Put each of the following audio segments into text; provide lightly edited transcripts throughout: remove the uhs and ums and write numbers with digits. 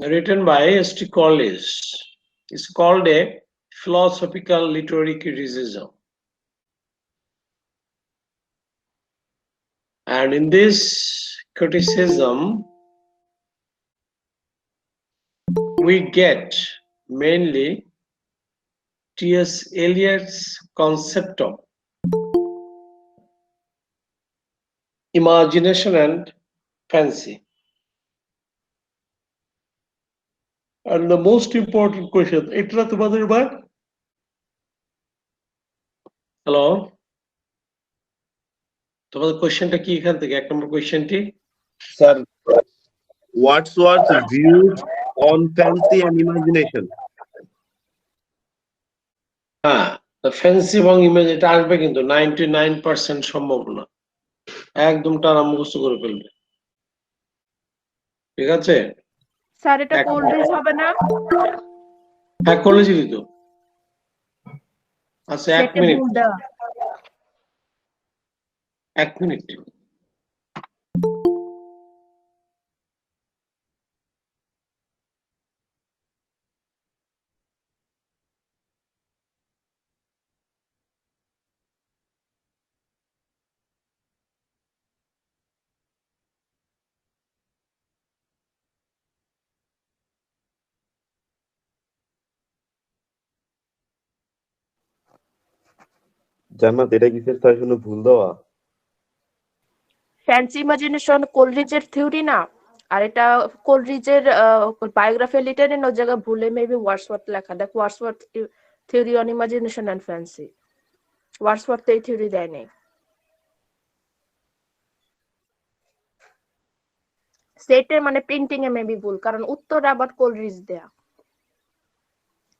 written by S.T. Collins. It's called a philosophical literary criticism. And in this criticism, we get mainly T.S. Eliot's concept of imagination and fancy. And the most important question, এটা তোমাদের ভাই? Hello, তোমাদের কোশ্চেনটা কি এখান থেকে? 1 নম্বর কোশ্চেনটি Sir, Wordsworth's views on fancy and imagination. হ্যাঁ, ফ্যান্সি এবং ইমেজ এটা আসবে কিন্তু 99% সম্ভাবনা একদম টানা মুখস্থ করে ফেলবে। ঠিক আছে স্যার এটা কোল্ড্রিজ হবে না? হ্যাঁ কলেজেরই তো। আচ্ছা 1 মিনিট 1 মিনিট। জান্নাত এটা কিসের তার কোনো ভুল দেওয়া? ফ্যান্সি ইমাজিনেশন কোলরিজের থিওরি না, আর এটা কোলরিজের বায়োগ্রাফি লিটারেন ওই জায়গায় ভুলে মেবি ওয়ার্ডসওয়ার্থ লেখা। দেখ Wordsworth theory on imagination and fancy, Wordsworth এই থিওরি দেয় নাই। সেটে মানে প্রিন্টিং এ মেবি ভুল, কারণ উত্তর আবার কোলরিজ দেয়া।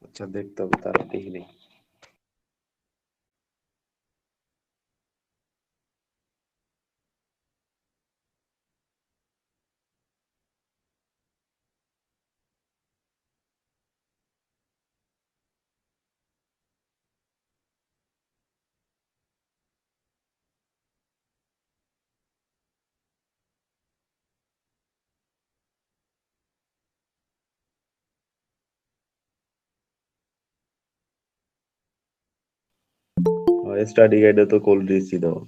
আচ্ছা দেখতে হবে, তার দেখি নেই। স্টাডি গাইডে তো কোল্ড্রিজই দেওয়া।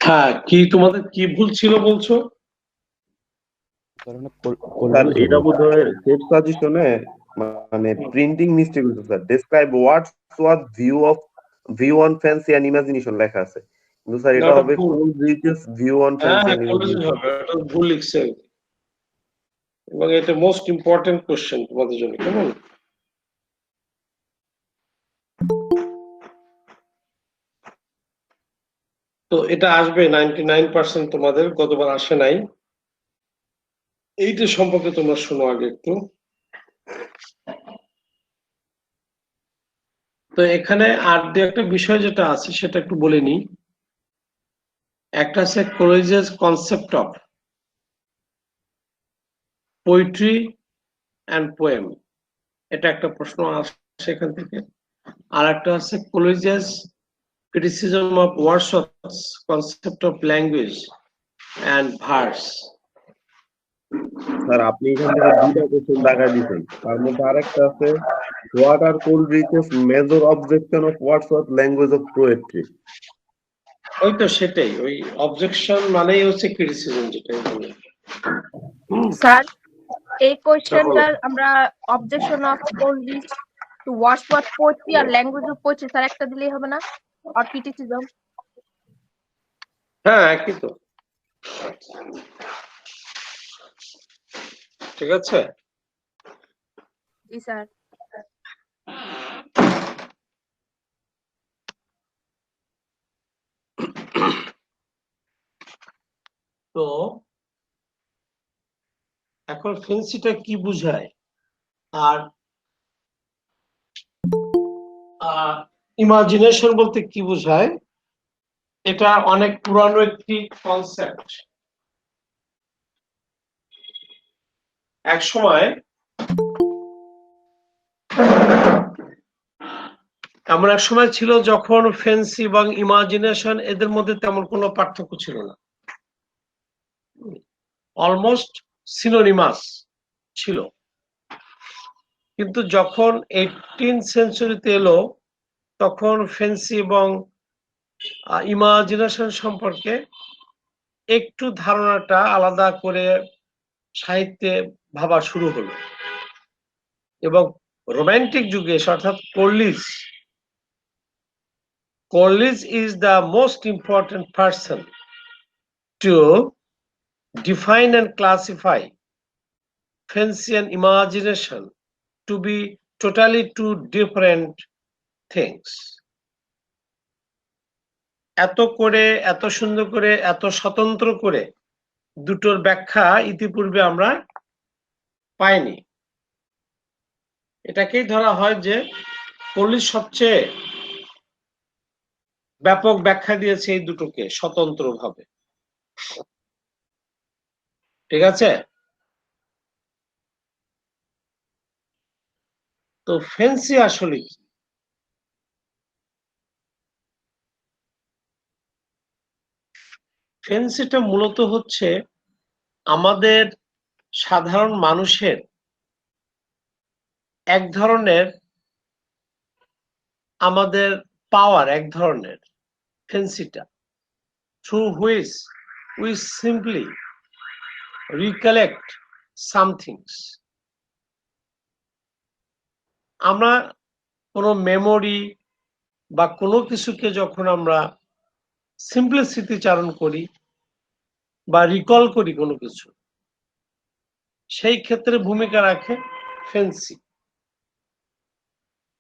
হ্যাঁ কি তোমাদের কি ভুল ছিল বলছো? স্যার এটা বোধহয় সেট সাজেশনে মানে প্রিন্টিং মিস্টেক হয়েছে sir. Describe Wordsworth view on fancy and imagination লেখা আছে, কিন্তু স্যার এটা হবে Coleridge's view on fancy and imagination. এটা ভুল লিখছে এবং এটা মোস্ট ইম্পর্টেন্ট কোশ্চেন তোমাদের জন্য, কেমন? তো এটা আসবে 99% তোমাদের, গতবার আসে নাই। এইটা সম্পর্কে তোমরা শোনো আগে একটু। তো এখানে আর দু একটা বিষয় যেটা আছে সেটা একটু বলে নিই। একটা আছে Coleridge's concept of poetry and poem, এটা একটা প্রশ্ন আসে এখান থেকে। আর একটা আছে Coleridge's criticism of Wordsworth's concept of language and verse. Sir আপনি এখান থেকে দুইটা কোশ্চেন দাগা দিয়েছেন, তার মধ্যে আরেকটা আছে what are Coleridge's major objection of Wordsworth language of poetry. ওই তো সেটাই, ওই অবজেকশন মানেই হচ্ছে ক্রিটিসিজম, যেটা স্যার এই কোশ্চেনটা আমরা objection of Coleridge to Wordsworth poetry আর ল্যাঙ্গুয়েজ অফ পোয়েট্রি স্যার একটা দিলেই হবে না? আর ক্রিটিসিজম? হ্যাঁ একই তো, ঠিক আছে। জি স্যার। তো এখন ফেন্সিটা কি বোঝায় আর ইমাজিনেশন বলতে কি বোঝায়, এটা অনেক পুরানো একটি কনসেপ্ট। এক সময় এমন এক সময় ছিল যখন ফেন্সি এবং ইমাজিনেশন এদের মধ্যে তেমন কোনো পার্থক্য ছিল না, অলমোস্ট সিনোনিমাস ছিল। কিন্তু যখন 18th সেঞ্চুরিতে এলো তখন ফেন্সি এবং ইমাজিনেশন সম্পর্কে একটু ধারণাটা আলাদা করে সাহিত্যে ভাবা শুরু হলো এবং রোমান্টিক যুগে অর্থাৎ Coleridge is the most important person to define and classify fancy and imagination to be totally two different things. এত করে, এত সুন্দর করে, এত স্বতন্ত্র করে দুটোর ব্যাখ্যা ইতিপূর্বে আমরা পাইনি। এটাকেই ধরা হয় যে কলিজ সবচেয়ে ব্যাপক ব্যাখ্যা দিয়েছে এই দুটোকে স্বতন্ত্রভাবে। ঠিক আছে? তো ফেন্সি আসলে কি? ফেন্সিটা মূলত হচ্ছে আমাদের সাধারণ মানুষের এক ধরনের, আমাদের পাওয়ার এক ধরনের ফেন্সিটা, through which we simply recollect some things. আমরা কোনো মেমোরি বা কোনো কিছুকে যখন আমরা সিম্পলি স্মৃতিচারণ করি বা রিকল করি কোনো কিছু, সেই ক্ষেত্রে ভূমিকা রাখে ফেন্সি।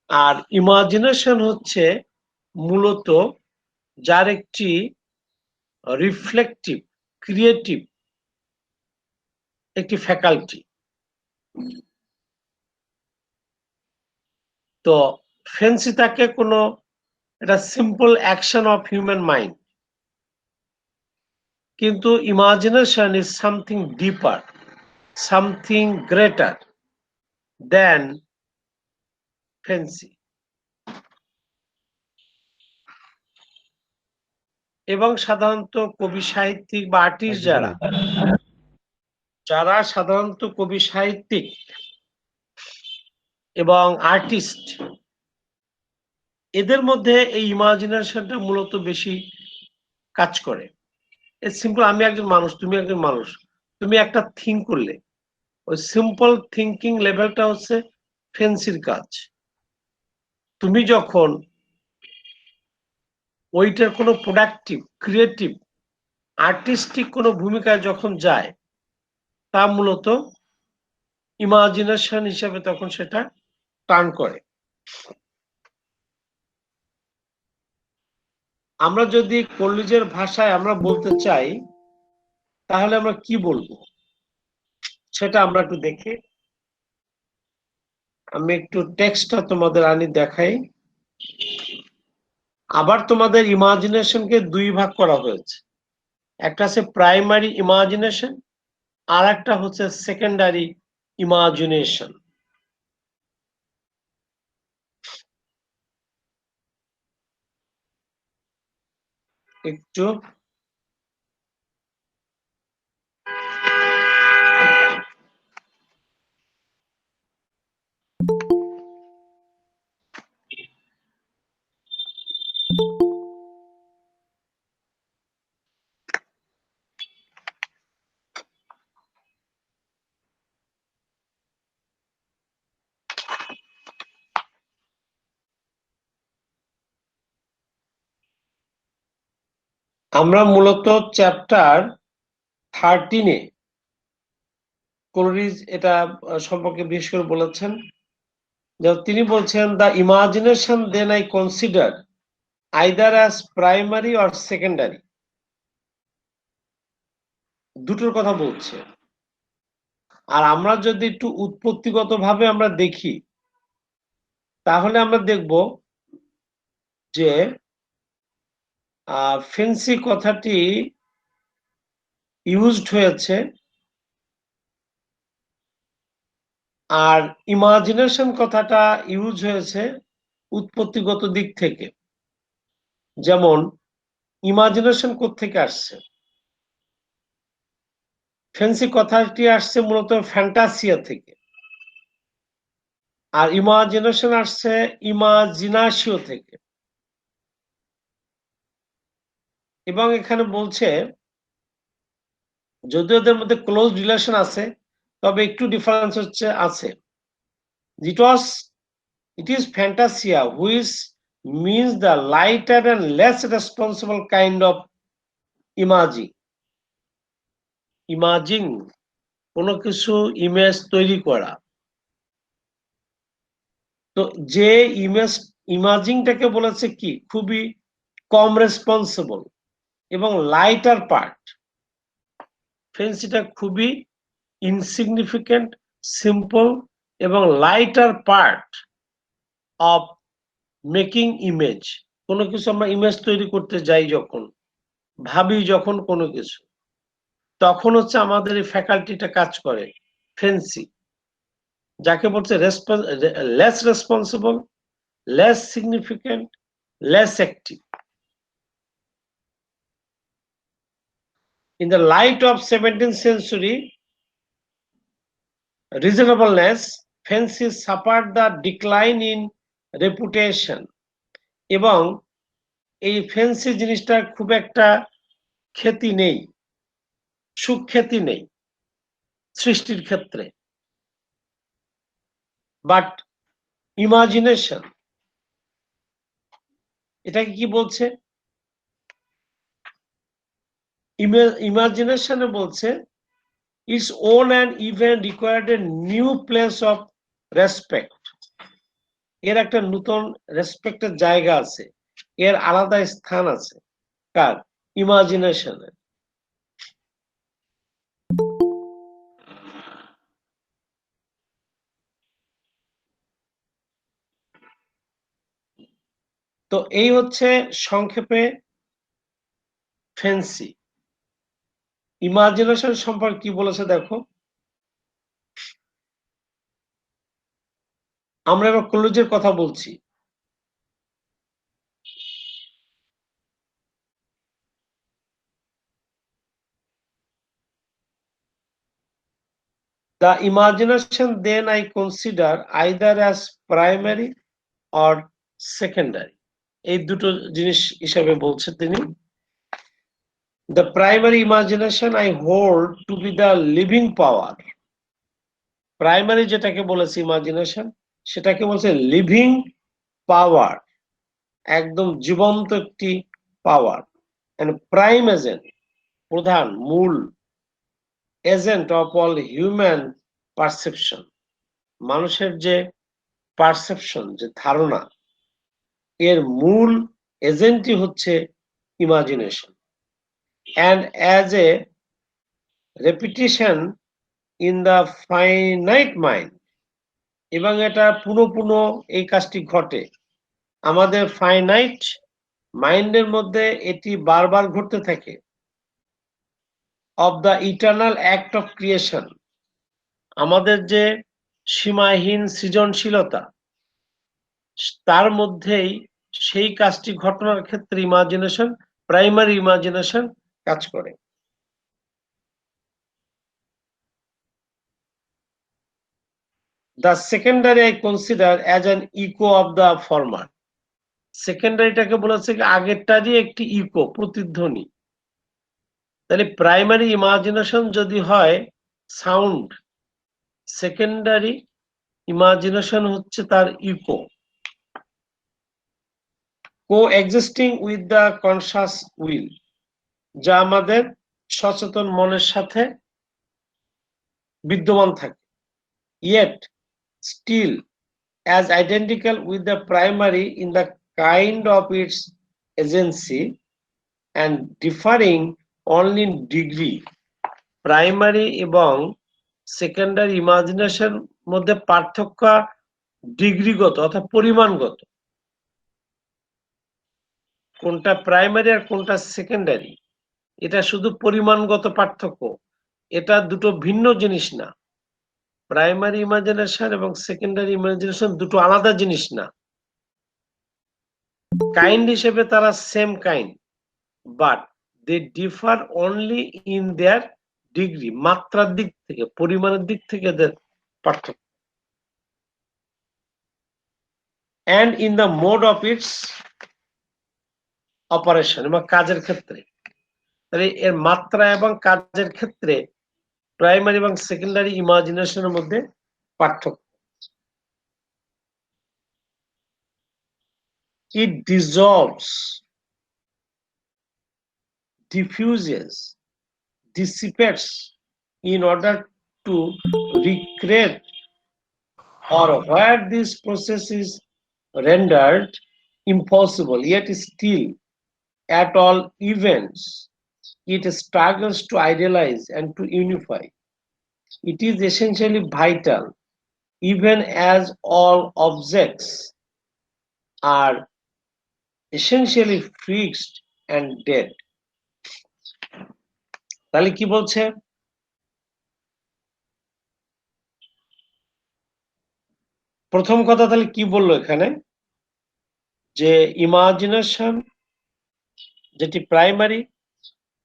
আর ইমাজিনেশন হচ্ছে মূলত যার একটি রিফ্লেকটিভ, ক্রিয়েটিভ একটি ফ্যাকাল্টি। তো ফেন্সি তাকে কোনো, এটা simple action of human mind, কিন্তু imagination is something deeper, something greater than fancy. এবং সাধারণত কবি সাহিত্যিক বা আর্টিস্ট যারা সাধারণত কবি সাহিত্যিক এবং আর্টিস্ট, এদের মধ্যে এই ইমাজিনেশনটা মূলত বেশি কাজ করে। সিম্পল, আমি একজন মানুষ, তুমি একজন মানুষ, তুমি একটা থিঙ্ক করলে, ওই সিম্পল থিঙ্কিং লেভেলটা হচ্ছে ফেন্সির কাজ। তুমি যখন ওইটার কোনো প্রোডাক্টিভ, ক্রিয়েটিভ, আর্টিস্টিক কোনো ভূমিকায় যখন যায়, তা মূলত ইমাজিনেশন হিসেবে তখন সেটা টার্ন করে। আমরা যদি কলিজের ভাষায় আমরা বলতে চাই তাহলে আমরা কি বলবো সেটা আমরা একটু দেখি। আমি একটু টেক্সটটা তোমাদের আনি দেখাই। আবার তোমাদের ইমাজিনেশনকে দুই ভাগ করা হয়েছে, একটা আছে প্রাইমারি ইমাজিনেশন আর একটা হচ্ছে সেকেন্ডারি ইমাজিনেশন। একটু আমরা মূলত চ্যাপ্টার 13-এ কোলরিজ এটা সম্পর্কে বিশেষ করে বলেছেন। তিনি বলছেন, the imagination then I consider either as primary or secondary দুটোর কথা বলছে। আর আমরা যদি একটু উৎপত্তিগতভাবে আমরা দেখি, তাহলে আমরা দেখব যে ফেন্সি কথাটি ইউজড হয়েছে আর ইমাজিনেশন কথাটা ইউজ হয়েছে উৎপত্তিগত দিক থেকে। যেমন ইমাজিনেশন কোত্থেকে আসছে? ফেন্সি কথাটি আসছে মূলত ফ্যান্টাসিয়া থেকে, আর ইমাজিনেশন আসছে ইমাজিনাসিও থেকে। এবং এখানে বলছে যদিও ওদের মধ্যে ক্লোজ রিলেশন আছে, তবে একটু ডিফারেন্স হচ্ছে আছে। It is fantasia which means the lighter and less responsible kind of imaging. Imaging কোনো কিছু ইমেজ তৈরি করা। তো যে ইমাজিংটাকে বলেছে কি খুবই কম রেসপন্সিবল এবং লাইটার পার্ট। ফেন্সিটা খুবই ইনসিগনিফিকেন্ট, সিম্পল এবং lighter part of making image. কোনো কিছু আমরা ইমেজ তৈরি করতে যাই, যখন ভাবি যখন কোনো কিছু, তখন হচ্ছে আমাদের এই ফ্যাকাল্টিটা কাজ করে ফেন্সি, যাকে বলছে less responsible, less significant, less active. In the light of 17th century reasonableness, fancy suffered the decline in reputation. এবং এই ফেন্সি জিনিসটার খুব একটা খ্যাতি নেই, সুখ্যাতি নেই সৃষ্টির ক্ষেত্রে। বাট ইমাজিনেশন, এটাকে কি বলছে? ইমাজিনেশনে বলছে its own and even required a new place of respect. এর একটা নতুন রেসপেক্টের জায়গা আছে, এর আলাদা স্থান আছে। কার? ইমাজিনেশনে। তো এই হচ্ছে সংক্ষেপে ফেন্সি। ইমাজিনেশন সম্পর্কে কি বলেছে দেখো। আমরা এবার ক্লোজের কথা বলছি। The imagination then I consider either as primary or secondary. এই দুটো জিনিস হিসাবে বলছে তিনি। The primary imagination I hold to be the living power. Primary যেটাকে বলেছে ইমাজিনেশন, সেটাকে বলছে লিভিং পাওয়ার, একদম জীবন্ত একটি পাওয়ার। এন্ড প্রাইম এজেন্ট, প্রধান মূল agent of all human perception, মানুষের যে পারসেপশন, যে ধারণা, এর মূল এজেন্টই হচ্ছে imagination. And as a রেপিটিশন in the finite mind, এবং এটা পুনঃ পুনঃ এই কাজটি ঘটে আমাদের ফাইনাইট মাইন্ডের মধ্যে, এটি বারবার ঘটতে থাকে। Of the eternal act of creation, আমাদের যে সীমাহীন সৃজনশীলতা, তার মধ্যেই সেই কাজটি ঘটনার ক্ষেত্রে ইমাজিনেশন, প্রাইমারি ইমাজিনেশন কাজ করে। The secondary I consider as an echo of the former. সেকেন্ডারিটাকে বলেছে আগেরটারই একটি ইকো, প্রতিধ্বনি। তাহলে প্রাইমারি ইমাজিনেশন যদি হয় সাউন্ড, সেকেন্ডারি ইমাজিনেশন হচ্ছে তার echo. Coexisting with the conscious will, যা আমাদের সচেতন মনের সাথে বিদ্যমান থাকে। Yet still as identical with the primary in the kind of its agency and differing only in degree. Primary এবং সেকেন্ডারি ইমাজিনেশন মধ্যে পার্থক্য ডিগ্রিগত অর্থাৎ পরিমাণগত, কোনটা প্রাইমারি আর কোনটা সেকেন্ডারি এটা শুধু পরিমাণগত পার্থক্য, এটা দুটো ভিন্ন জিনিস না। প্রাইমারি ইমাজিনেশন এবং সেকেন্ডারি ইমাজিনেশন দুটো আলাদা জিনিস না। কাইন্ড হিসেবে তারা same kind, but they differ only in their degree, মাত্রার দিক থেকে, পরিমাণের দিক থেকে এদের পার্থক্য, and in the mode of its operation, এবং কাজের ক্ষেত্রে। তাহলে এর মাত্রা এবং কাজের ক্ষেত্রে প্রাইমারি এবং সেকেন্ডারি ইমাজিনেশনের মধ্যে পার্থক্য। It dissolves, diffuses, dissipates in order to recreate, or where this process is rendered impossible, yet still at all events it struggles to idealize and to unify. It is essentially vital, even as all objects are essentially fixed and dead. তাহলে কি বলছে? প্রথম কথা তাহলে কি বললো এখানে, যে ইমাজিনেশন যেটি প্রাইমারি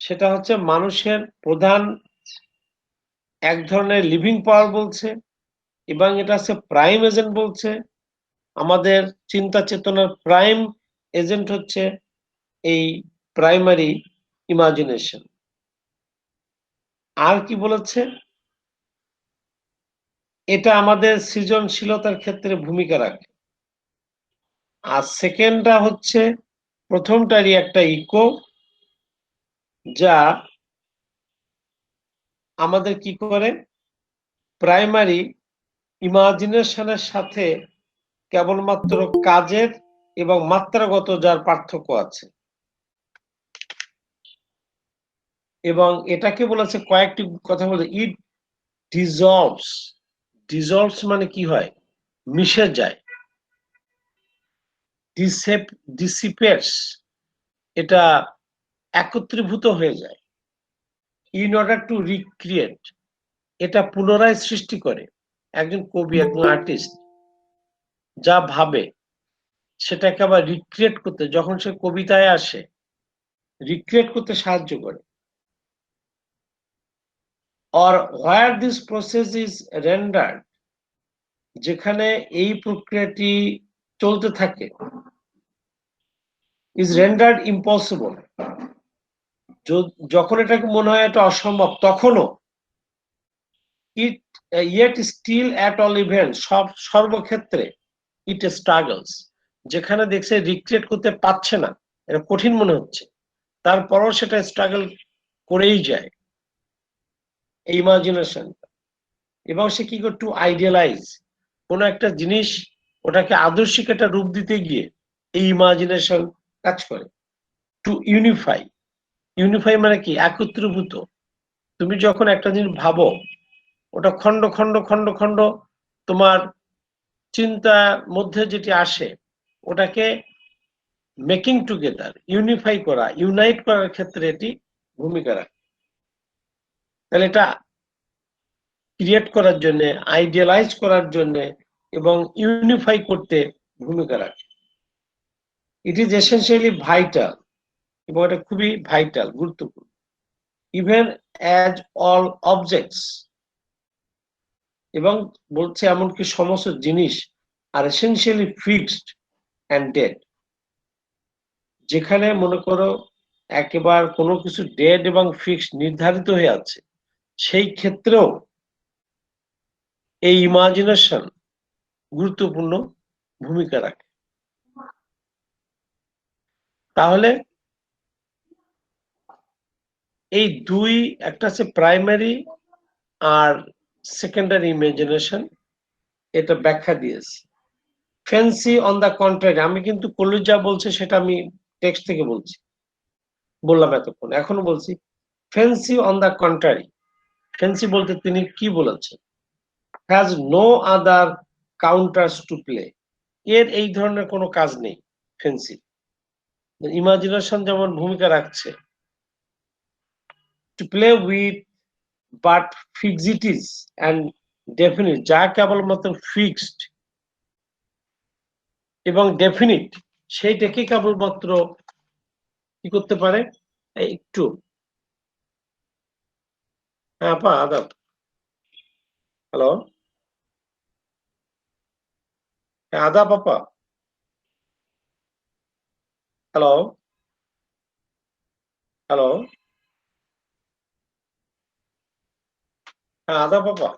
সেটা হচ্ছে মানুষের প্রধান এক ধরনের লিভিং পাওয়ার বলছে, এবং এটা হচ্ছে প্রাইম এজেন্ট বলছে। আমাদের চিন্তা চেতনার প্রাইম এজেন্ট হচ্ছে এই প্রাইমারি ইমাজিনেশন। আর কি বলেছে? এটা আমাদের সৃজনশীলতার ক্ষেত্রে ভূমিকা রাখে। আর সেকেন্ডটা হচ্ছে প্রথমটারই একটা ইকো, যা আমাদের কি করে প্রাইমারি ইমাজিনেশনের সাথে কেবলমাত্র কাজের এবং মাত্রাগত যার পার্থক্য আছে। এবং এটাকে বলেছে কয়েকটি কথা বলছে, ইট ডিজলভস। ডিজলভস মানে কি হয়? মিশে যায়। ডিসিপেটস, এটা একত্রীভূত হয়ে যায়। ইন অর্ডার টু রিক্রিয়েট, এটা পুনরায় সৃষ্টি করে। একজন কবি, একজন আর্টিস্ট যা ভাবে সেটাকে আবার রিক্রিয়েট করতে, যখন সে কবিতায় আসে, রিক্রিয়েট করতে সাহায্য করে। or where this process is rendered, যেখানে এই প্রক্রিয়াটি চলতে থাকে, is rendered impossible, যখন এটাকে মনে হয় এটা অসম্ভব, তখনও it yet still at all events, সর্বক্ষেত্রে it struggles, যেখানে দেখছে রিক্রিয়েট করতে পারছে না, এটা কঠিন মনে হচ্ছে, তারপরও সেটা স্ট্রাগল করেই যায় এই ইমাজিনেশন। এবং সে কি করে? টু আইডিয়ালাইজ, কোন একটা জিনিস ওটাকে আদর্শিক একটা রূপ দিতে গিয়ে এই ইমাজিনেশন কাজ করে। টু ইউনিফাই, ইউনিফাই মানে কি? একত্রীভূত। তুমি যখন একটা জিনিস ভাবো, ওটা খন্ড খন্ড খন্ড খন্ড তোমার চিন্তার মধ্যে যেটি আসে, ওটাকে মেকিং টুগেদার, ইউনিফাই করা, ইউনাইট করার ক্ষেত্রে এটি ভূমিকা রাখে। তাহলে এটা ক্রিয়েট করার জন্য, আইডিয়ালাইজ করার জন্য এবং ইউনিফাই করতে ভূমিকা রাখে। ইট ইজ এসেনশিয়ালি ভাইটাল, এবং এটা খুবই ভাইটাল, গুরুত্বপূর্ণ। ইভেন অ্যাজ অল অবজেক্টস, এবং বলছে এমনকি সমস্ত জিনিস আর এসেনশিয়ালি ফিক্সড অ্যান্ড ডেড, যেখানে মনে করো একেবারে কোনো কিছু ডেড এবং ফিক্সড নির্ধারিত হয়ে আছে, সেই ক্ষেত্রেও এই ইমাজিনেশন গুরুত্বপূর্ণ ভূমিকা রাখে। তাহলে এই দুই, একটা আছে প্রাইমারি আর সেকেন্ডারি ইমাজিনেশন, এটা ব্যাখ্যা দিয়েছে। ফ্যান্সি অন দ্য কন্ট্রারি, আমি কিন্তু কলেজ যা বলছে সেটা আমি টেক্সট থেকে বললাম এতক্ষণ, এখনো বলছি। Fancy on the contrary, fancy বলতে তিনি কি বলেছেন? Has no other counters to play, এর এই ধরনের কোনো কাজ নেই ফ্যান্সি। ইমাজিনেশন যেমন ভূমিকা রাখছে, to play with but fixities and definite, যা কেবলমাত্র ফিক্সড এবং ডেফিনিট, সেইটাকে কেবলমাত্র কি করতে পারে। একটু হ্যাঁ আপা আদাব, হ্যালো, হ্যাঁ আদাব আপা, হ্যালো, হ্যালো, হ্যাঁ আদাব আপা।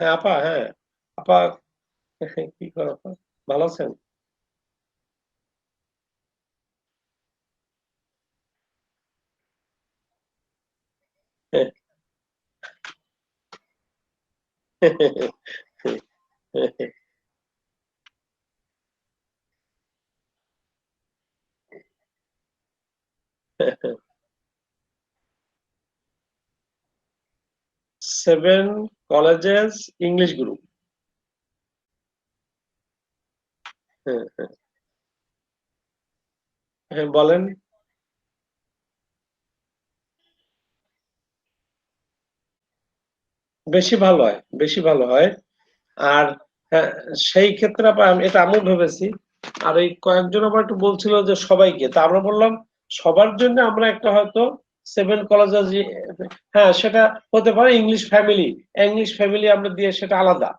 হ্যাঁ আপা, হ্যাঁ আপা, কি করো আপা, ভালো আছেন? Seven colleges English group. হ্যাঁ বলেন। বেশি ভালো হয়, বেশি ভালো হয়। আর হ্যাঁ, সেই ক্ষেত্রে আমি এটা আমিও ভেবেছি। আর এই কয়েকজন আবার একটু বলছিল যে সবাইকে, তা আমরা বললাম সবার জন্য আমরা একটা হয়তো সেভেন কলেজেস, হ্যাঁ সেটা হতে পারে ইংলিশ ফ্যামিলি, ইংলিশ ফ্যামিলি আমরা দিয়ে সেটা আলাদা।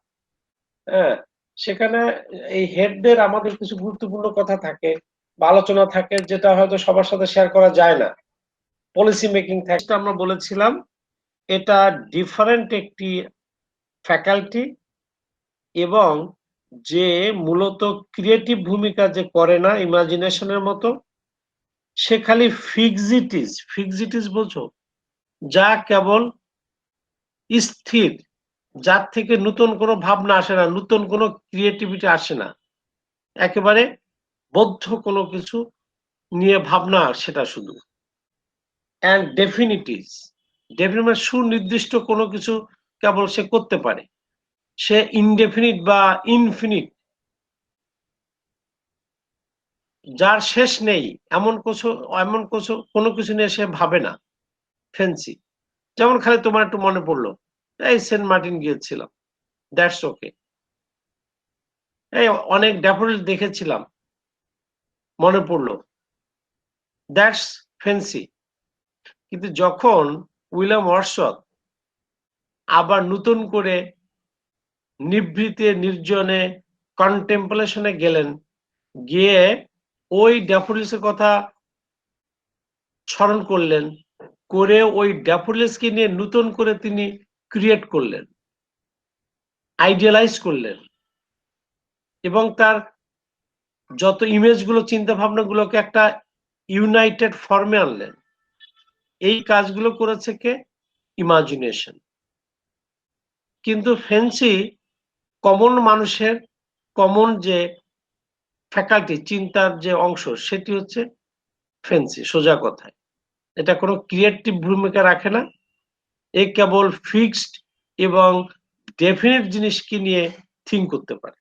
হ্যাঁ, সেখানে এই হেডদের আমাদের কিছু গুরুত্বপূর্ণ কথা থাকে বা আলোচনা থাকে, যেটা হয়তো সবার সাথে শেয়ার করা যায় না। পলিসি মেকিং থাকে, আমরা বলেছিলাম এটা ডিফারেন্ট একটি ফ্যাকাল্টি, এবং যে মূলত ক্রিয়েটিভ ভূমিকা যে করে না ইমাজিনেশনের মতো, সে খালি ফিক্সিটিস, ফিক্সিটিস বোঝো, যা কেবল স্থির, যার থেকে নতুন কোনো ভাবনা আসে না, নতুন কোনো ক্রিয়েটিভিটি আসে না, একেবারে বদ্ধ কোনো কিছু নিয়ে ভাবনা, সেটা শুধু। অ্যান্ড ডেফিনিটিস, ডেফিনিট মানে সুনির্দিষ্ট কোনো কিছু কেবল সে করতে পারে। সে ইনডেফিনিট বা ইনফিনিট, যার শেষ নেই, এমন কিছু কোনো কিছু নিয়ে সে ভাবে না ফ্যান্সি। যেমন খালি তোমার একটু মনে পড়লো, এই সেন্ট মার্টিন গিয়েছিলাম, দ্যাটস ওকে। এই অনেক ড্যাফোডিল দেখেছিলাম, মনে পড়লো, দ্যাটস ফ্যান্সি। কিন্তু যখন উইলিয়াম ওয়ার্ডসওয়ার্থ আবার নতুন করে নিভৃতে নির্জনে কন্টেম্পলেশনে গেলেন, গিয়ে ওই ড্যাফোডিলসের কথা স্মরণ করলেন, করে ওই ড্যাফোডিলসকে নিয়ে নতুন করে তিনি ক্রিয়েট করলেন, আইডিয়ালাইজ করলেন, এবং তার যত ইমেজগুলো, চিন্তা ভাবনাগুলোকে একটা ইউনাইটেড ফর্মে আনলেন। এই কাজগুলো করেছে কে? ইমাজিনেশন। কিন্তু ফ্যান্সি কমন মানুষের কমন যে ফ্যাকাল্টি, চিন্তার যে অংশ, সেটি হচ্ছে ফ্যান্সি। সোজা কথায় এটা কোনো ক্রিয়েটিভ ভূমিকা রাখে না, এ কেবল ফিক্সড এবং ডেফিনিট জিনিসকে নিয়ে থিঙ্ক করতে পারে।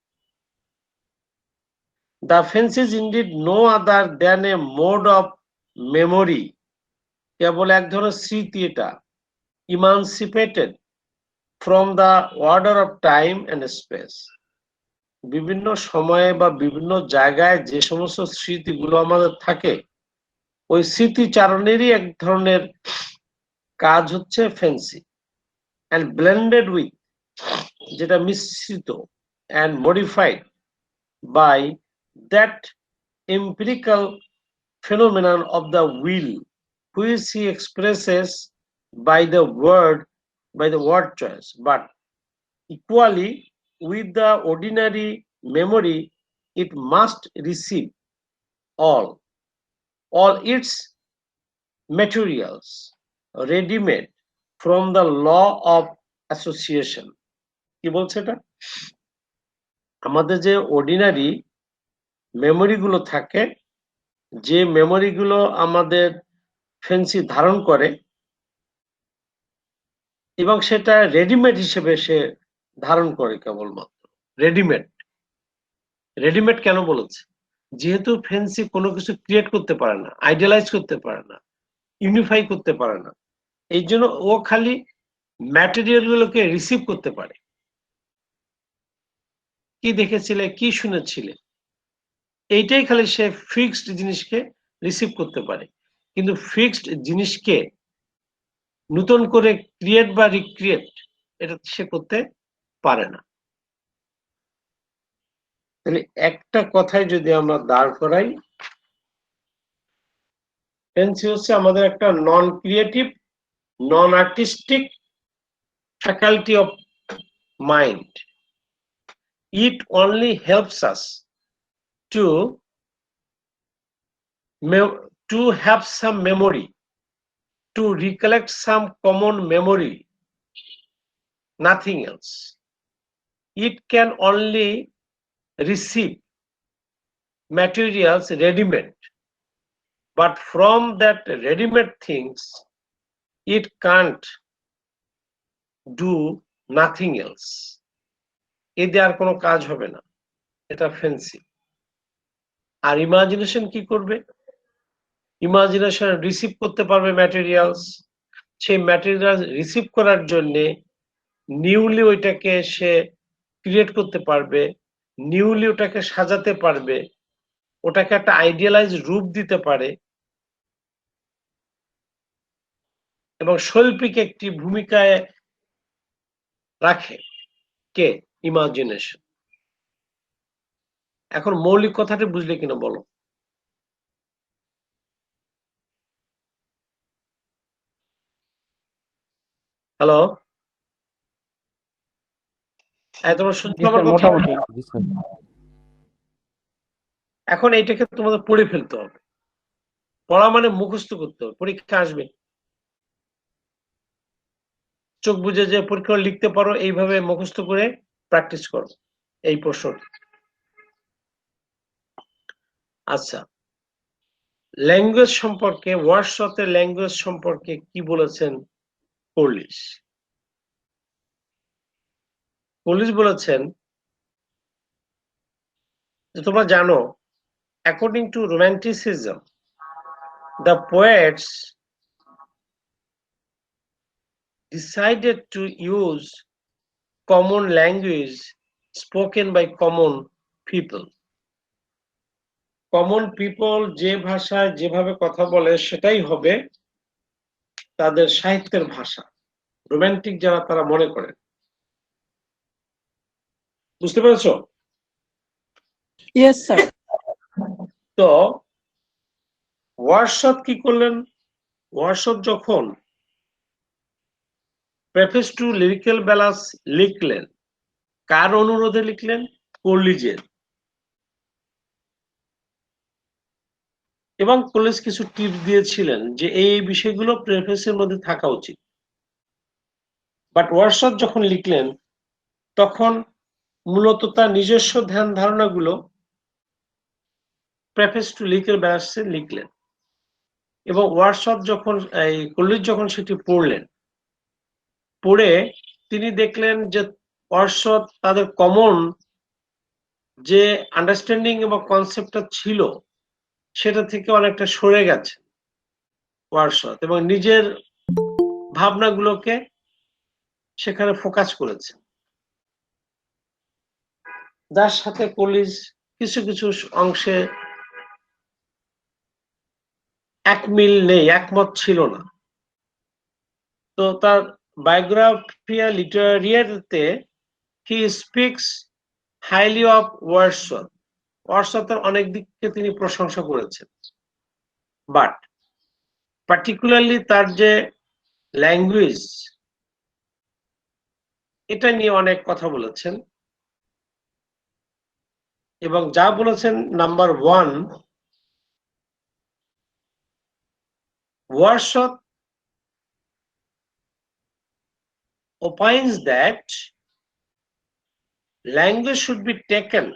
The fence is indeed no other than a mode of memory, কেবল এক ধরনের স্মৃতি এটা, emancipated from the order of time and space। বিভিন্ন সময়ে বা বিভিন্ন জায়গায় যে সমস্ত স্মৃতিগুলো আমাদের থাকে, ওই স্মৃতিচারণেরই এক ধরনের কাজ হচ্ছে ফ্যান্সি। and blended with, যেটা মিশ্রিত, and modified by that empirical phenomenon of the will which he expresses by the word choice, but equally with the ordinary memory, it must receive all its materials ready-made from the law of association. কি বলছে এটা? আমাদের যে ordinary memory গুলো থাকে, যে memory গুলো আমাদের ফেন্সি ধারণ করে এবং সেটা রেডিমেড হিসেবে সে ধারণ করে কেবলমাত্র। রেডিমেড কেন বলেছে? যেহেতু ফেন্সি কোনো কিছু ক্রিয়েট করতে পারে না, আইডিয়ালাইজ করতে পারে না, ইউনিফাই করতে পারে না, এই জন্য ও খালি ম্যাটেরিয়াল গুলোকে রিসিভ করতে পারে। কি দেখেছিলে, কি শুনেছিলে, এইটাই খালি সে ফিক্সড জিনিসকে রিসিভ করতে পারে, কিন্তু ফিক্সড জিনিসকে নতুন করে ক্রিয়েট বা রিক্রিয়েট এটা সে করতে পারে না। তাহলে একটা কথাই যদি আমরা দাঁড় করাই, ফেন্সি হচ্ছে আমাদের একটা non creative, non artistic faculty of mind. It only helps us to have some memory, to recollect some common memory, nothing else. It can only receive materials ready-made, but from that ready-made things, it can't do nothing else. এতে আর কোনো কাজ হবে না, এটা fancy. আর imagination কি করবে? Imagination receive করতে পারবে ম্যাটেরিয়ালস, সেই ম্যাটেরিয়াল রিসিভ করার জন্য নিউলি ওইটাকে সে ক্রিয়েট করতে পারবে, নিউলি ওটাকে সাজাতে পারবে, ওটাকে একটা আইডিয়ালাইজ রূপ দিতে পারে এবং শৈল্পিক একটি ভূমিকায় রাখে। কে? ইমাজিনেশন। এখন মৌলিক কথাটা বুঝলে কিনা বলো? হ্যালো, তোমরা শুনছো আমার কথা? এখন এইটাকে তোমাদের পড়ে ফেলতে হবে। পড়া মানে মুখস্থ করতে হবে, পরীক্ষা আসবে। চোখ বুঝে যে পরীক্ষা লিখতে পারো, এইভাবে মুখস্থ করে প্র্যাকটিস করো এই প্রশ্নটা। আচ্ছা, ল্যাঙ্গুয়েজ সম্পর্কে, ওয়ার্ডসওয়ার্থের ল্যাঙ্গুয়েজ সম্পর্কে কি বলেছেন কলিজ? কলিজ বলেছেন যে তোমরা জানো, according to romanticism, the poets decided to use common language spoken by common people. Common people যে ভাষায় যেভাবে কথা বলে সেটাই হবে তাদের সাহিত্যের ভাষা, রোমান্টিক যারা তারা মনে করেন। বুঝতে পেরেছো? Yes, sir. তো ওয়ার্ডসওয়ার্থ কি করলেন? ওয়ার্ডসওয়ার্থ যখন প্রেফেস টু লিরিক্যাল ব্যালান্স লিখলেন, কার অনুরোধে লিখলেন? কলিজের। এবং কলেজ কিছু টিপস দিয়েছিলেন যে এই বিষয়গুলো প্রেফেসের মধ্যে থাকা উচিত। বাট ওয়ার্ডসওয়ার্থ যখন লিখলেন তখন মূলত তার নিজস্ব ধ্যান ধারণাগুলো প্রেফেস টু লিরিক্যাল ব্যালান্সে লিখলেন। এবং ওয়ার্ডসওয়ার্থ যখন কলিজ যখন সেটি পড়লেন, পড়ে তিনি দেখলেন যে ওয়ার্ডসওয়ার্থ তাদের কমন যে আন্ডারস্ট্যান্ডিং এবং কনসেপ্টটা ছিল সেটা থেকে অনেকটা সরে গেছে ওয়ার্ডসওয়ার্থ, এবং নিজের ভাবনাগুলোকে সেখানে ফোকাস করেছে, যার সাথে কলিজ কিছু কিছু অংশে একমিল নেই, একমত ছিল না। তো তার বায়োগ্রাফিয়া লিটারিয়াতে he speaks highly of Wordsworth. ওয়ার্ডসওয়ার্থের অনেক দিককে তিনি প্রশংসা করেছেন, বাট পার্টিকুলারলি তার যে ল্যাঙ্গুয়েজ, এটা নিয়ে অনেক কথা বলেছেন এবং যা বলেছেন number 1, Wordsworth opines that language should be taken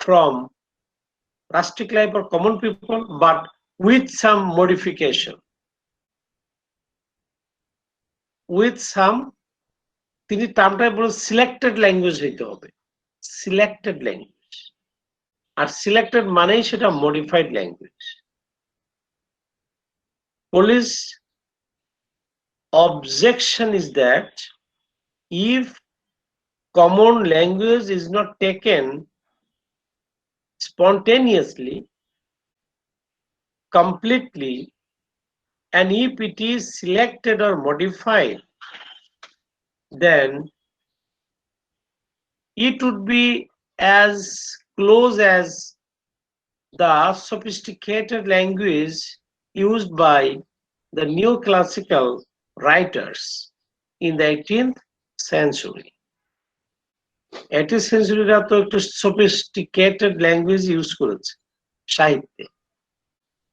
from rustic life or common people, but with some modification. With some, তিনি টার্মটাই বলে সিলেক্টেড ল্যাঙ্গুয়েজ হইতে হবে, সিলেক্টেড ল্যাঙ্গুয়েজ। আর সিলেক্টেড মানেই সেটা modified language. Police objection is that if common language is not taken spontaneously, completely, and if it is selected or modified, then it would be as close as the sophisticated language used by the neoclassical writers in the 18th century. 18th century রা তো একটু sophisticated language use করেছে সাহিত্যে,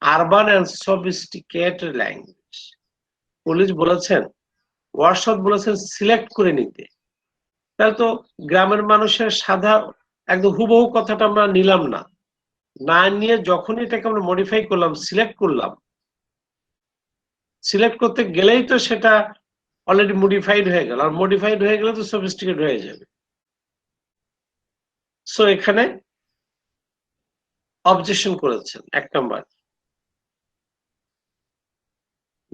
urban and sophisticated language। Police বলেছেন, Wordsworth বলেছেন select করে নিতে। তাহলে তো গ্রামের মানুষের সাধারণ একদম হুবহু কথাটা আমরা নিলাম না, না নিয়ে যখনই এটাকে আমরা মডিফাই করলাম, সিলেক্ট করলাম, সিলেক্ট করতে গেলেই তো সেটা অলরেডি মডিফাইড হয়ে গেল, আর মডিফাইড হয়ে গেলে তো সফিস্টিকেট হয়ে যাবে। সো এখানে অবজেকশন করেছেন 1 নাম্বার।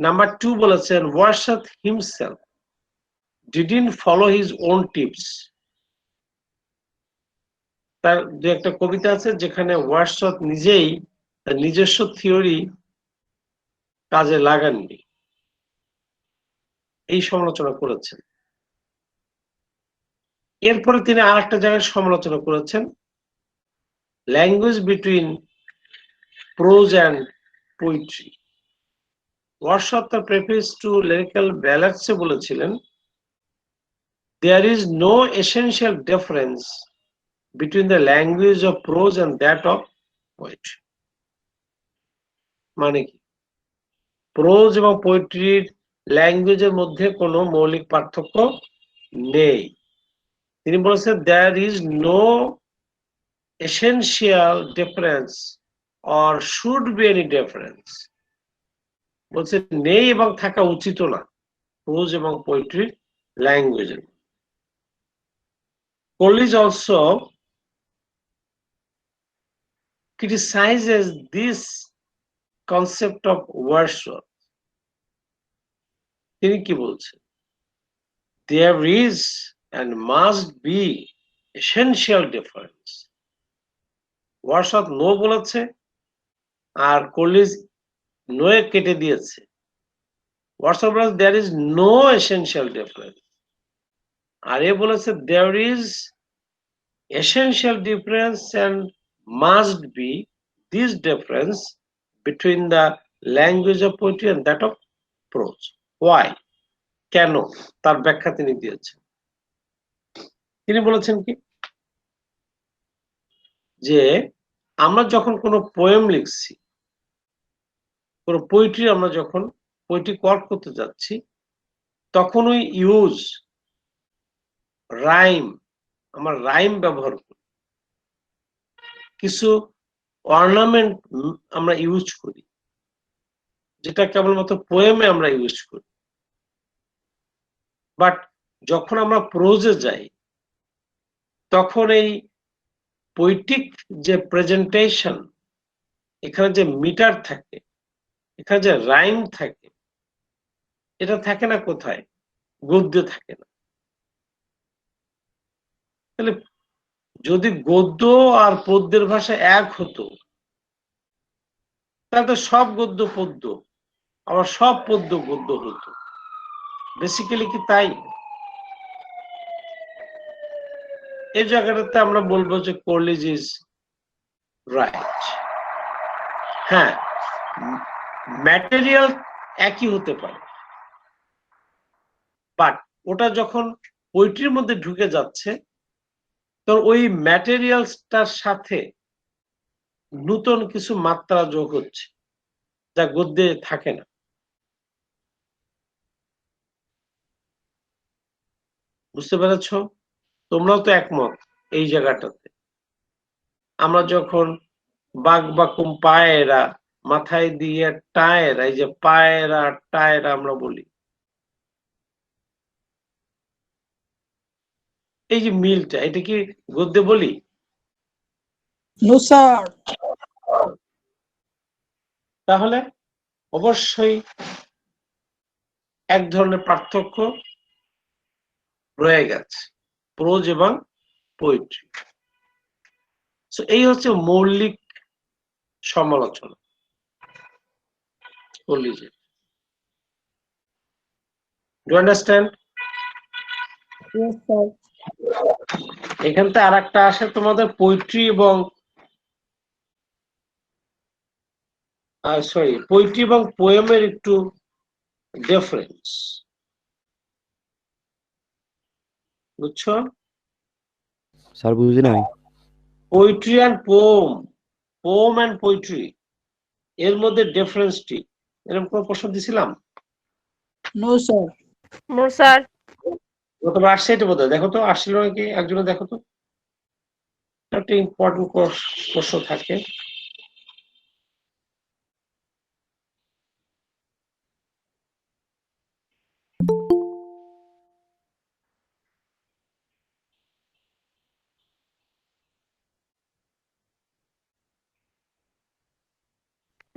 নাম্বার 2 বলেছেন, Wordsworth himself didn't follow his own tips. তার যে একটা কবিতা আছে যেখানে ওয়ার্ডসওয়ার্থ নিজেই তার নিজস্ব থিওরি কাজে লাগাননি, এই সমালোচনা করেছেন। এরপরে তিনি আরেকটা জায়গায় সমালোচনা করেছেন, language between pros and poetry. Wordsworth তার প্রেফেস টু লিরিক্যাল ব্যালাডসে বলেছিলেন, there is no essential difference between the language of prose and that of poetry. মানে কি, প্রোজ এবং পোয়েট্রির ল্যাঙ্গুয়েজের মধ্যে কোনো মৌলিক পার্থক্য নেই। তিনি বলেছেন, there is no essential difference or should be any difference। বলছে নেই এবং থাকা উচিত না প্রোজ এবং পোয়েট্রির ল্যাঙ্গুয়েজের। Coleridge also criticizes this concept of Wordsworth. তিনি কি বলছেন, there is and must be essential difference। Wordsworth no বলেছে আর Coleridge নোয়ে কেটে দিয়েছে। Wordsworth বলেছে there is no essential difference, আর এ বলেছে there is essential difference and must be this difference between the language of poetry and that of prose. Why? কেন? তার ব্যাখ্যা তিনি দিয়েছেন। তিনি বলেছেন কি, যে আমরা যখন কোনো পোয়েম লিখছি, কোনো পোয়েট্রি আমরা যখন পোয়েট্রি ওয়ার্ক করতে যাচ্ছি, তখন ওই ইউজ রাইম, আমরা রাইম ব্যবহার করি, কিছু অর্নামেন্ট আমরা ইউজ করি, যেটা কেবলমাত্র পোয়েমে আমরা ইউজ করি। বাট যখন আমরা প্রোজে যাই, তখন এই পোয়েটিক যে প্রেজেন্টেশন, এখানে যে মিটার থাকে, এখানে যে রাইম থাকে, এটা থাকে না কোথায়? গদ্যে থাকে না। তাহলে যদি গদ্য আর পদ্যের ভাষা এক হতো, তাহলে তো সব গদ্য পদ্য, আবার সব পদ্য গদ্য হতো। বেসিক্যালি কি তাই? এই জায়গাটাতে আমরা বলবো যে Coleridge is right। হ্যাঁ, ম্যাটেরিয়াল একই হতে পারে, বাট ওটা যখন পোয়েট্রির মধ্যে ঢুকে যাচ্ছে তো ওই ম্যাটেরিয়ালসটার সাথে নতুন কিছু মাত্রা যোগ হচ্ছে যা গদ্যে থাকে না। বুঝতে পেরেছ? তোমরাও তো একমত এই জায়গাটাতে। আমরা যখন বাঘ বাকুম পায়রা মাথায় দিয়ে টায়রা, এই যে পায়রা টায়রা আমরা বলি, এই যে মিলটা এটা কি গদ্যে বলি? No, sir. তাহলে অবশ্যই এক ধরনের পার্থক্য রয়ে গেছে প্রোজ এবং পোয়েট্রি। এই হচ্ছে মৌলিক সমালোচনা কলিজে। Do understand? Yes, sir. এখান থেকে আর একটা আসে তোমাদের পোয়েট্রি এবং পোয়েট্রি এবং পোয়েমের একটু ডিফারেন্স, বুঝছো? স্যার বুঝি নাই। Poetry and poem and poetry এর মধ্যে ডিফারেন্সটি এরকম কোন প্রশ্ন দিছিলাম? No, sir. No sir. গতবার আসছে এটা বোধ হয়, দেখো তো আসছিল নাকি একজনে, দেখো তো। একটা ইম্পর্টেন্ট প্রশ্ন থাকে।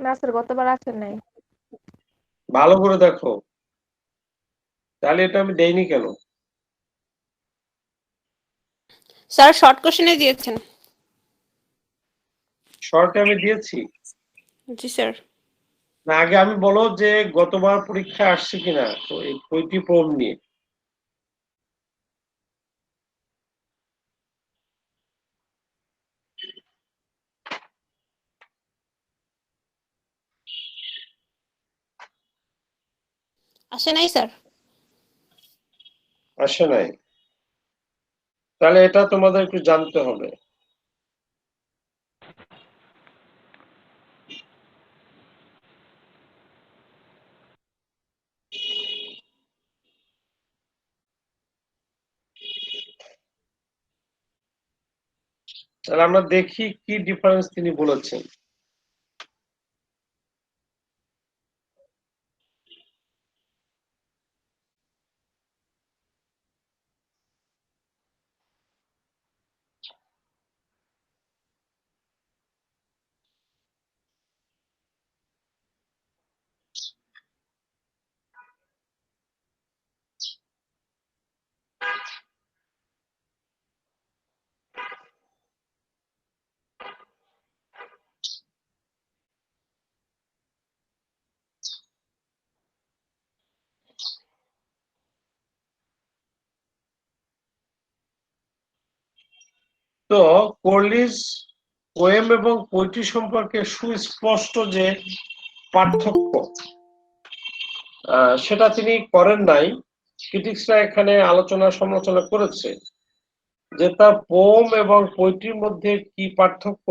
না স্যার, গতবার আসেন নাই। ভালো করে দেখো, তাহলে এটা আমি দেইনি কেন? স্যার শর্ট কোশ্চেনে দিয়েছেন। শর্টে আমি দিয়েছি জি স্যার। না? আগে আমি বলো যে গতবার পরীক্ষা আসছে কিনা তো এই পোয়েট্রি পোম নিয়ে। আসে নাই স্যার। আসে নাই? তাহলে এটা তোমাদের একটু জানতে হবে। তাহলে আমরা দেখি কি ডিফারেন্স তিনি বলেছেন। তো কর্লিজ পোয়েম এবং পোয়েট্রি সম্পর্কে সুস্পষ্ট যে পার্থক্য সেটা তিনি করেন নাই। ক্রিটিক্সরা এখানে আলোচনা সমালোচনা করেছে যে তার পোম এবং পোয়েট্রির মধ্যে কি পার্থক্য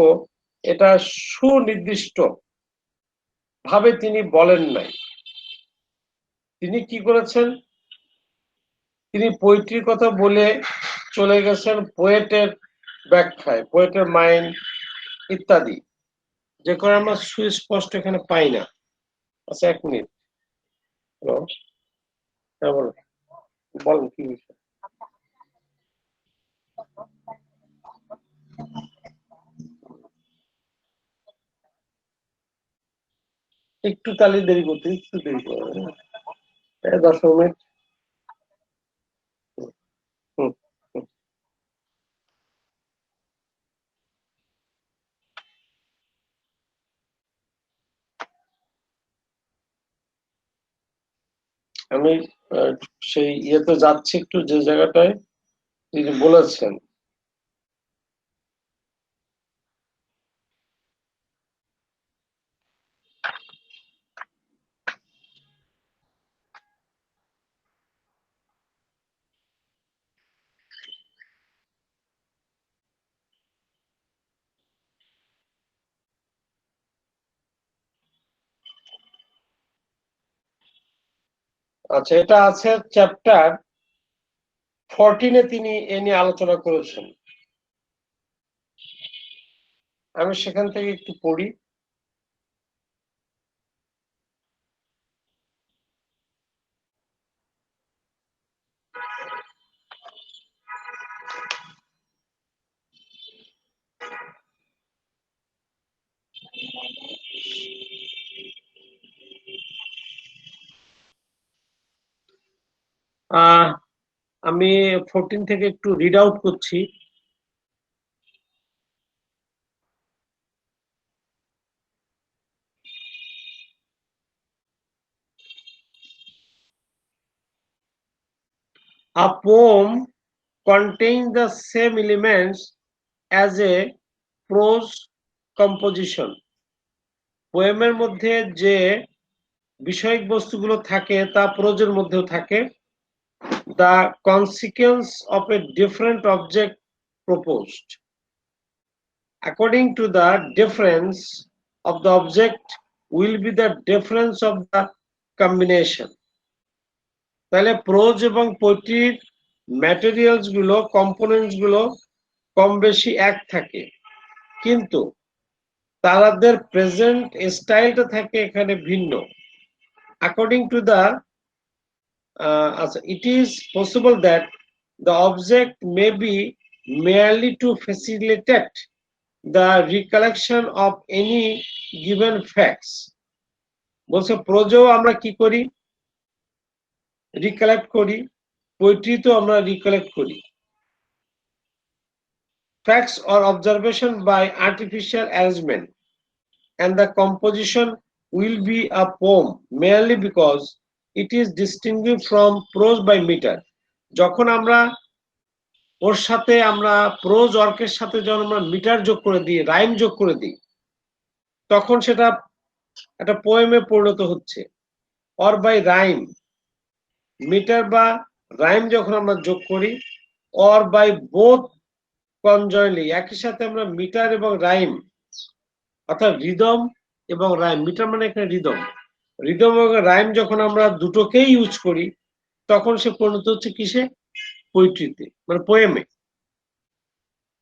এটা সুনির্দিষ্ট ভাবে তিনি বলেন নাই। তিনি কি করেছেন, তিনি পোয়েট্রির কথা বলে চলে গেছেন পোয়েটের ব্যাখ্যায়, পোয়েটের মাইন্ড ইত্যাদি, যে করে আমরা সুস্পষ্ট এখানে পাই না। আচ্ছা, এক মিনিট। হ্যালো, হ্যাঁ বলো, বলেন কি বিষয়? একটু তালি দেরি করতে, একটু দেরি করে 10 মিনিট। হুম, হুম। আমি সেই ইয়েতে যাচ্ছি একটু, যে জায়গাটায় তিনি বলেছেন। আচ্ছা, এটা আছে চ্যাপ্টার 14-এ তিনি এ নিয়ে আলোচনা করেছেন। আমি সেখান থেকে একটু পড়ি। আমি 14 থেকে একটু রিড আউট করছি। A poem contains the same elements as a prose composition. পোয়েমের মধ্যে যে বিষয়িক বস্তুগুলো থাকে তা প্রোজের মধ্যেও থাকে। The consequence of a different object proposed. According to the difference of the object will be the difference of the combination. তাহলে pros এবং পোয়েট্রির materials গুলো, কম্পোনেন্টস গুলো কম বেশি এক থাকে, কিন্তু তাদের প্রেজেন্ট স্টাইলটা থাকে এখানে ভিন্ন। According to the it is possible that the object may be merely to facilitate the recollection of any given facts. বলছে প্রোজেও আমরা কি করি? রিকালেক্ট করি। পোয়েট্রিতেও আমরা রিকালেক্ট করি। Facts or observation by artificial arrangement, and the composition will be a poem merely because it is distinguished from prose by meter. যখন আমরা ওর সাথে আমরা প্রোজ অর্কের সাথে যখন আমরা মিটার যোগ করে দিই, রাইম যোগ করে দিই, তখন সেটা একটা পোয়েমে পরিণত হচ্ছে। অর বাই রাইম, মিটার বা রাইম যখন আমরা যোগ করি, অর বাই বোথ কনজয়েন্টলি, একই সাথে আমরা মিটার এবং রাইম, অর্থাৎ রিদম এবং রাইম, মিটার মানে এখানে রিদম, রিদম এবং রাইম যখন আমরা দুটোকেই ইউজ করি, তখন সে পরিণত হচ্ছে কিসে? পোয়েট্রিতে, মানে পোয়েমে।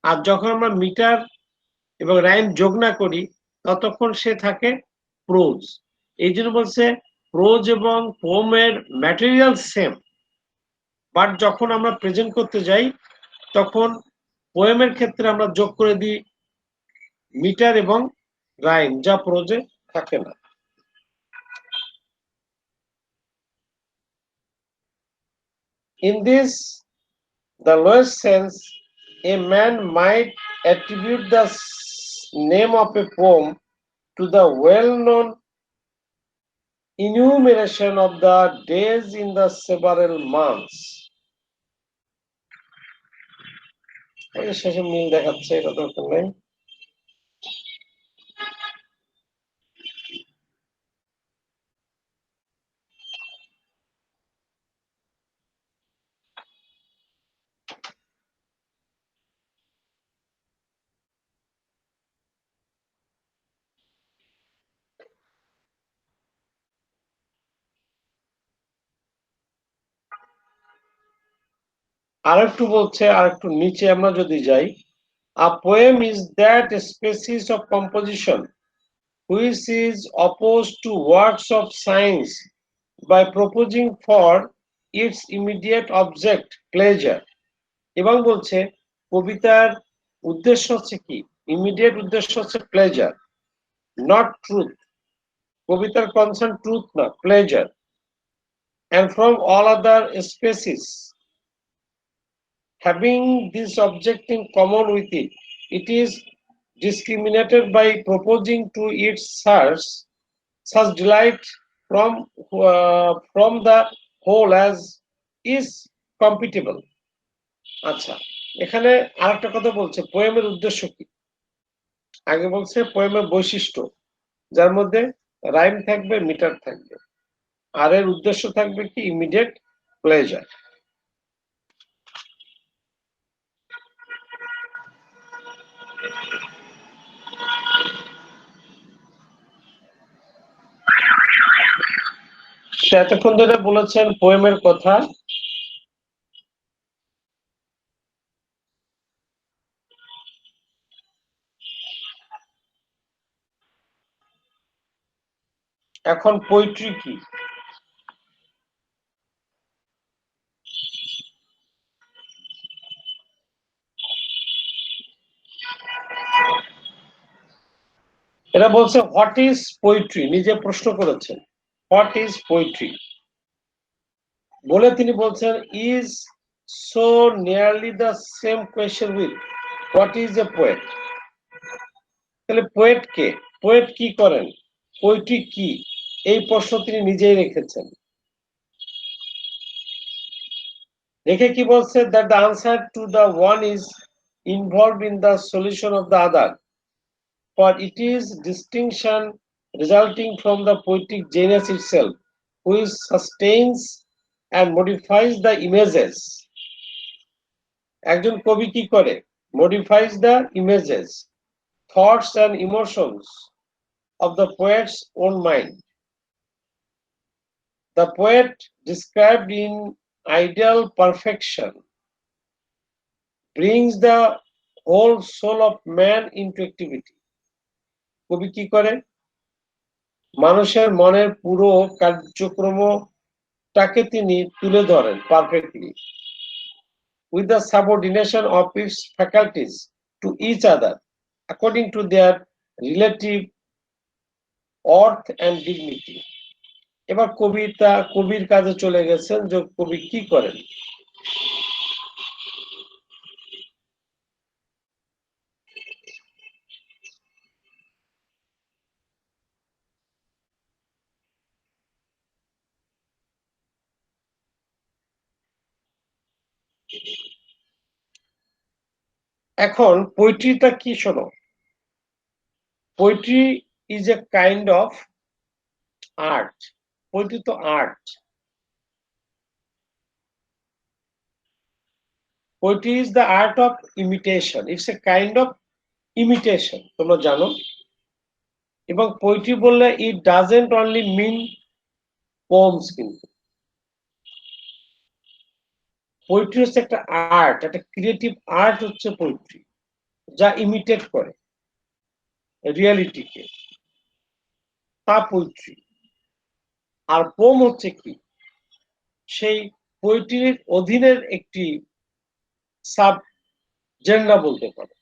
আর যখন আমরা মিটার এবং রাইম যোগ না করি, ততক্ষণ সে থাকে প্রোজ। এই জন্য বলছে প্রোজ এবং পোয়েমের ম্যাটেরিয়াল সেম, বাট যখন আমরা প্রেজেন্ট করতে যাই তখন পোয়েমের ক্ষেত্রে আমরা যোগ করে দিই মিটার এবং রাইম, যা প্রোজে থাকে না। In this, the lowest sense, a man might attribute the name of a poem to the well-known enumeration of the days in the several months. শেষে মিল দেখাচ্ছে, এটা দরকার নেই। আরেকটু বলছে, আরেকটু নিচে আমরা যদি যাই, a poem is that species of composition which is opposed to works of science by proposing for its immediate object pleasure. এবং বলছে কবিতার উদ্দেশ্য হচ্ছে কি? ইমিডিয়েট উদ্দেশ্য হচ্ছে প্লেজার, নট ট্রুথ। কবিতার কনসার্ন ট্রুথ না, pleasure. and from all other species having this object in common with it, it is discriminated by proposing to its source such delight from the whole as is compatible. আচ্ছা, এখানে আরেকটা কথা বলছে, পোয়েমের উদ্দেশ্য কি? আগে বলছে পোয়েমের বৈশিষ্ট্য, যার মধ্যে রাইম থাকবে, মিটার থাকবে, আর এর উদ্দেশ্য থাকবে কি? Immediate pleasure. সে এতক্ষণ ধরে বলেছেন পোয়েমের কথা। এখন পোয়েট্রি কি? এরা বলছে হোয়াট ইজ পোয়েট্রি, নিজে প্রশ্ন করেছেন হোয়াট ইজ পোয়েট্রি বলে তিনি বলছেন is so nearly the same question with what is a poet. তাহলে পোয়েট কে, পোয়েট কি করেন, পোয়েট্রি কি, এই প্রশ্ন তিনি নিজেই রেখেছেন। রেখে কি বলছে, that the answer to the one is involved in the solution of the other, for it is distinction resulting from the poetic genius itself which sustains and modifies the images. একজন কবি কি করে, modifies the images, thoughts and emotions of the poet's own mind. The poet described in ideal perfection brings the whole soul of man into activity. কবি কি করে, মানুষের মনের পুরো কার্যক্রমটাকে তিনি তুলে ধরেন perfectly, with the subordination of its faculties to each other according to their relative worth and dignity. এবার কবির কাজে চলে গেছেন যে কবি কি করেন। এখন পোয়েট্রিটা কি শোনো, poetry is a kind of art. Poetry তো art. Poetry is the art of imitation, it's a kind of imitation, তোমরা জানো। এবং পোয়েট্রি বললে ইট ডাজেন্ট অনলি মিন পোমস, কিন্তু পোয়েট্রি হচ্ছে একটা আর্ট, একটা ক্রিয়েটিভ আর্ট হচ্ছে পোয়েট্রি, যা ইমিটেট করে রিয়ালিটিকে, তা পোয়েট্রি। আর পোম হচ্ছে কি, সেই পোয়েট্রির অধীনের একটি সাব জেন্ডা বলতে পারো।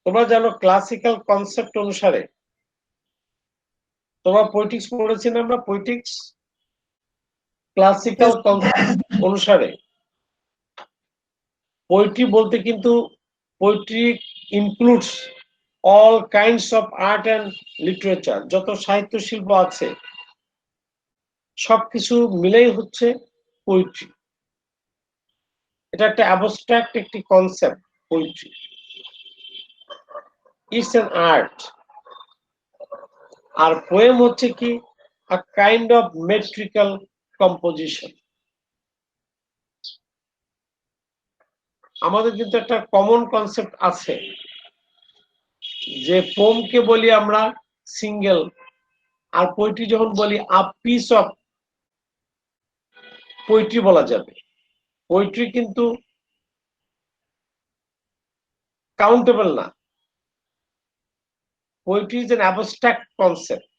তোমরা জানো ক্লাসিক্যাল কনসেপ্ট অনুসারে, তোমরা পোয়েটিক্স পড়েছি না আমরা, পোয়েটিক্স ক্লাসিক্যাল কনসেপ্ট অনুসারে পোয়েট্রি বলতে কিন্তু poetry includes all kinds of art and literature, যত সাহিত্য শিল্প আছে সবকিছু মিলেই হচ্ছে পোয়েট্রি। এটা একটা অ্যাবস্ট্রাক্ট একটি concept poetry, it's an art. আর পোয়েম হচ্ছে কি, a kind of metrical composition. আমাদের কিন্তু একটা কমন কনসেপ্ট আছে যে পোমকে বলি আমরা সিঙ্গেল, আর পোয়েট্রি যখন বলি আ পিস অফ পোয়েট্রি বলা যাবে। পোয়েট্রি কিন্তু কাউন্টেবল না, poetry is an abstract concept,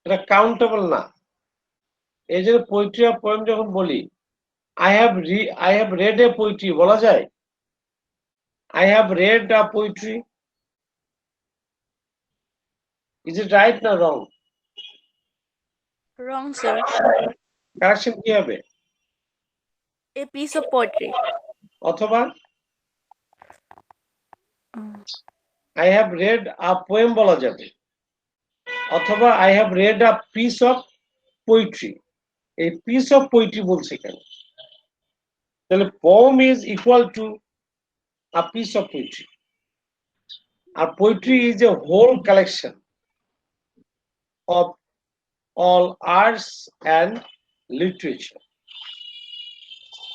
এটা কাউন্টেবল না। এই জন্য পোয়েট্রি আর পোয়েম যখন বলি, I have read a poetry, বলা যায় I have read a poetry? Is it right না wrong? Wrong, sir. কারেকশন কি হবে? A piece of poetry. অথবা I have read a poem বলা যাবে, অথবা I have read a piece of poetry। এই piece of poetry বলছে কেন? তাহলে poem is equal to a piece of poetry, আর poetry is a whole collection of all arts and literature.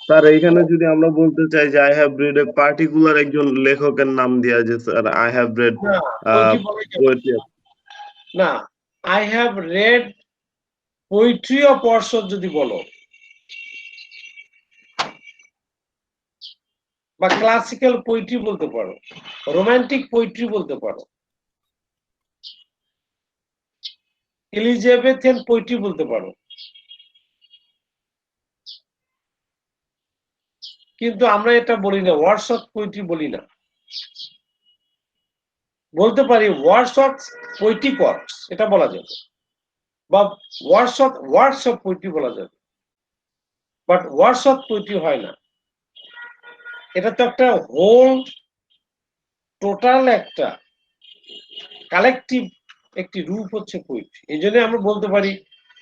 Sir এইখানে যদি আমরা বলতে চাই যে I have read a particular একজন লেখকের নাম দেয়া, যে স্যার আই হ্যাভ রেড না, poetry বলা যাবে পোয়েট্রি, না, I have read poetry of Wordsworth যদি বলো, বা ক্লাসিক্যাল পোয়েট্রি বলতে পারো, রোমান্টিক পোয়েট্রি বলতে পারো, এলিজাবেথিয়ান পোয়েট্রি বলতে পারো, কিন্তু আমরা এটা বলি না, ওয়ার্ডসওয়ার্থ পোয়েট্রি বলি না। বলতে পারি ওয়ার্ডসওয়ার্থ পোয়েটিক ওয়ার্কস, এটা বলা যাবে, বা ওয়ার্ডস অফ পোয়েট্রি বলা যাবে, বাট ওয়ার্ডসওয়ার্থ পোয়েট্রি হয় না। এটা তো একটা হোল টোটাল একটা কালেকটিভ একটি রূপ হচ্ছে পোয়েট্রি। এই জন্য আমরা বলতে পারি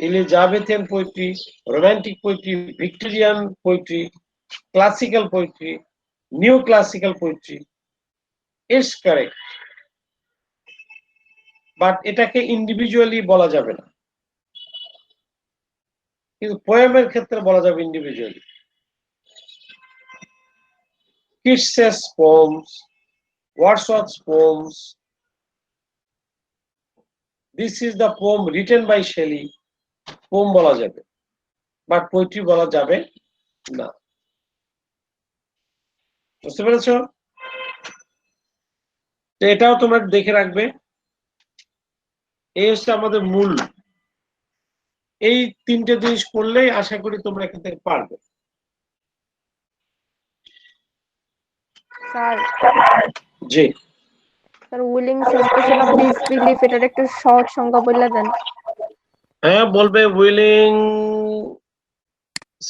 Elizabethan poetry, romantic poetry, Victorian poetry, classical poetry, new classical poetry. It's correct, but এটাকে ইন্ডিভিজুয়ালি বলা যাবে না, কিন্তু পোয়েমের ক্ষেত্রে বলা যাবে individually. Keats's poems, Wordsworth's poems, this is the poem written by Shelley, poem বলা যাবে, বাট পোয়েট্রি বলা যাবে না। বুঝতে পেরেছো? তো এটাও তোমরা দেখে রাখবে। এই হচ্ছে আমাদের মূল, এই তিনটে জিনিস করলেই আশা করি তোমরা এখান থেকে পারবে। Sir, G, sir willing suspension of disbelief এটার একটু সহজ সংজ্ঞা বলে দেন। হ্যাঁ বলবে, willing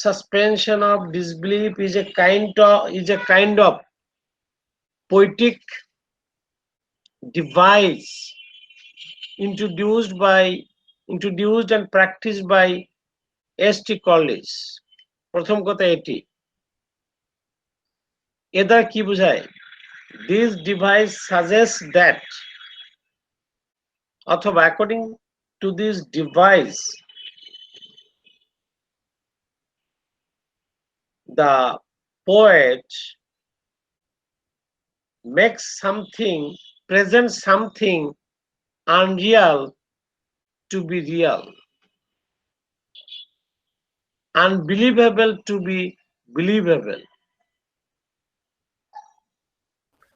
suspension of disbelief is a kind of poetic device introduced and practiced by S.T. Coleridge. প্রথম কথা এটি, এদা কি বোঝায়? This device suggests that, অথবা according to this device, the poet presents something unreal to be real, unbelievable to be believable.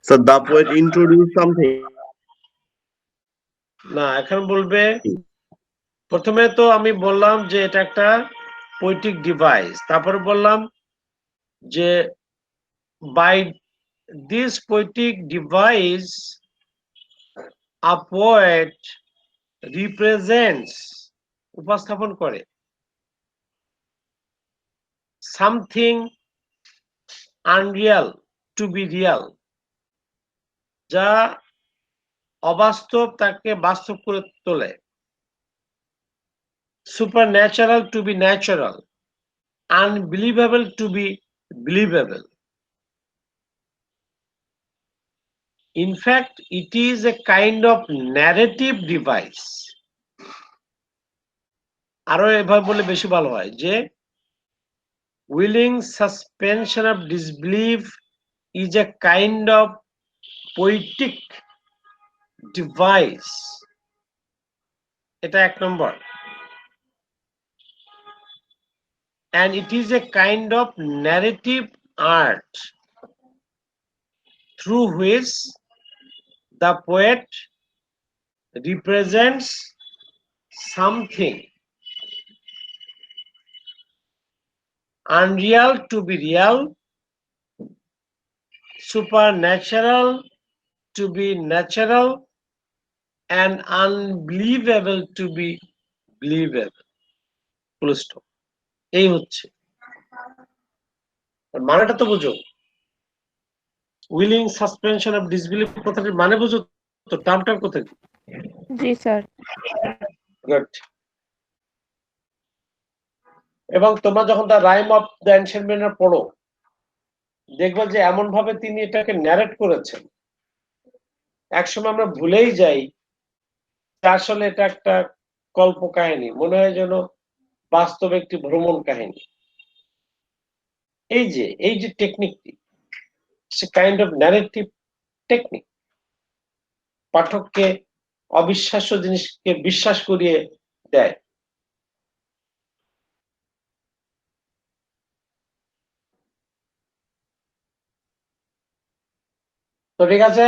So the poet introduced something. না, এখন বলবে, প্রথমে তো আমি বললাম যে এটা একটা পোয়েটিক ডিভাইস, তারপরে বললাম যে by this poetic device a poet represents, উপস্থাপন করে, something unreal to be real, যা অবাস্তব তাকে বাস্তব করে তোলে, supernatural to be natural, unbelievable to be believable. In fact, it is a kind of narrative device. আরো এভাবে বলে বেশি ভালো হয় যে willing suspension of disbelief is a kind of poetic device. এটা এক নম্বর। And it is a kind of narrative art through which the poet represents something unreal to be real, supernatural to be natural, and unbelievable to be believable. Full stop. এই হচ্ছে মানেটা তো বুঝো, willing suspension of disbelief কথাটির মানে বুঝো তো, টার্মটা কোথায়? জি স্যার। গুড। এবং তোমরা যখন the rime of the ancient men পড়ো, দেখবে যে এমন ভাবে তিনি এটাকে ন্যারেট করেছেন, একসময় আমরা ভুলেই যাই আসলে এটা একটা কল্প কাহিনী, মনে হয় যেন বাস্তব একটি ভ্রমণ কাহিনী। এই যে টেকনিকটি, কাইন্ড অফ ন্যারেটিভ টেকনিক, পাঠককে অবিশ্বাস্য জিনিসকে বিশ্বাস করিয়ে দেয়। তো ঠিক আছে।